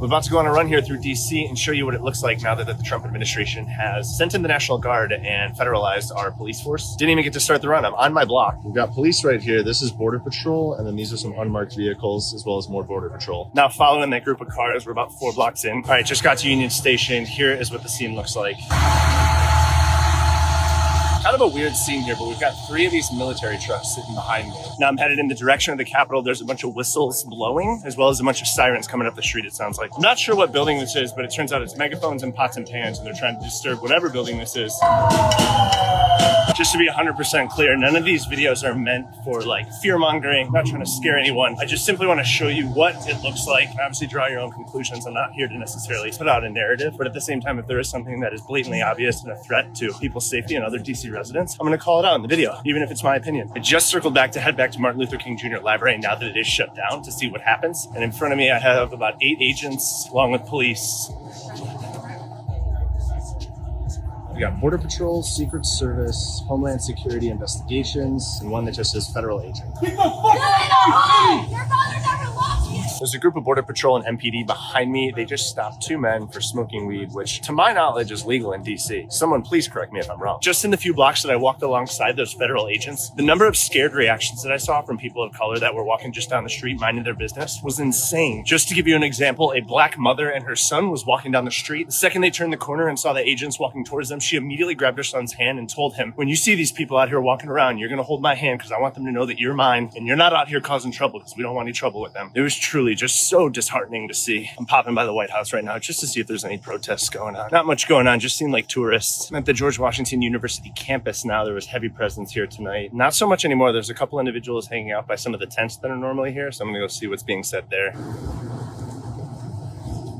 We're about to go on a run here through DC and show you what it looks like now that the Trump administration has sent in the National Guard and federalized our police force. Didn't even get to start the run. I'm on my block. We've got police right here. This is Border Patrol, and then these are some unmarked vehicles, as well as more Border Patrol. Now following that group of cars, we're about 4 blocks in. All right, just got to Union Station. Here is what the scene looks like. Kind of a weird scene here, but we've got 3 of these military trucks sitting behind me. Now I'm headed in the direction of the Capitol. There's a bunch of whistles blowing, as well as a bunch of sirens coming up the street, it sounds like. I'm not sure what building this is, but it turns out it's megaphones and pots and pans, and they're trying to disturb whatever building this is. Just to be 100% clear, none of these videos are meant for like fear-mongering. I'm not trying to scare anyone. I just simply want to show you what it looks like. Obviously draw your own conclusions. I'm not here to necessarily put out a narrative, but at the same time, if there is something that is blatantly obvious and a threat to people's safety and other DC residents, I'm going to call it out in the video, even if it's my opinion. I just circled back to head back to Martin Luther King Jr. Library now that it is shut down to see what happens. And in front of me, I have about 8 agents along with police. We got Border Patrol, Secret Service, Homeland Security Investigations, and one that just says federal agent. Get the fuck out of here! Your father never loved you! There's a group of Border Patrol and MPD behind me. They just stopped 2 men for smoking weed, which to my knowledge is legal in DC. Someone please correct me if I'm wrong. Just in the few blocks that I walked alongside those federal agents, the number of scared reactions that I saw from people of color that were walking just down the street minding their business was insane. Just to give you an example, a black mother and her son was walking down the street. The second they turned the corner and saw the agents walking towards them, she immediately grabbed her son's hand and told him, when you see these people out here walking around, you're going to hold my hand because I want them to know that you're mine and you're not out here causing trouble because we don't want any trouble with them. It was truly just so disheartening to see. I'm popping by the White House right now just to see if there's any protests going on. Not much going on, just seemed like tourists. I'm at the George Washington University campus now. There was heavy presence here tonight. Not so much anymore. There's a couple individuals hanging out by some of the tents that are normally here, so I'm gonna go see what's being said there.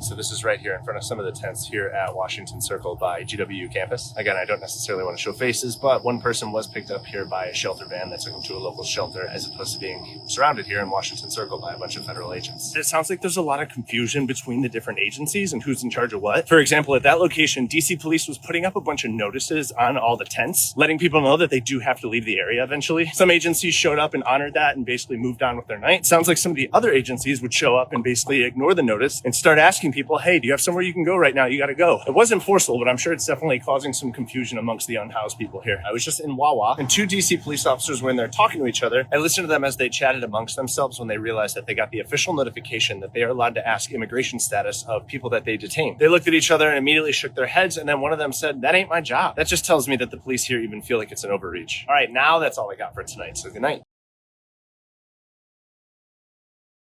So this is right here in front of some of the tents here at Washington Circle by GW campus. Again, I don't necessarily want to show faces, but one person was picked up here by a shelter van that took him to a local shelter as opposed to being surrounded here in Washington Circle by a bunch of federal agents. It sounds like there's a lot of confusion between the different agencies and who's in charge of what. For example, at that location, DC police was putting up a bunch of notices on all the tents, letting people know that they do have to leave the area eventually. Some agencies showed up and honored that and basically moved on with their night. Sounds like some of the other agencies would show up and basically ignore the notice and start asking people, hey, do you have somewhere you can go right now? You got to go. It wasn't forceful, but I'm sure it's definitely causing some confusion amongst the unhoused people here. I was just in Wawa and 2 DC police officers were in there talking to each other. I listened to them as they chatted amongst themselves when they realized that they got the official notification that they are allowed to ask immigration status of people that they detain. They looked at each other and immediately shook their heads, and then one of them said, that ain't my job. That just tells me that the police here even feel like it's an overreach. All right, now that's all I got for tonight, so good night.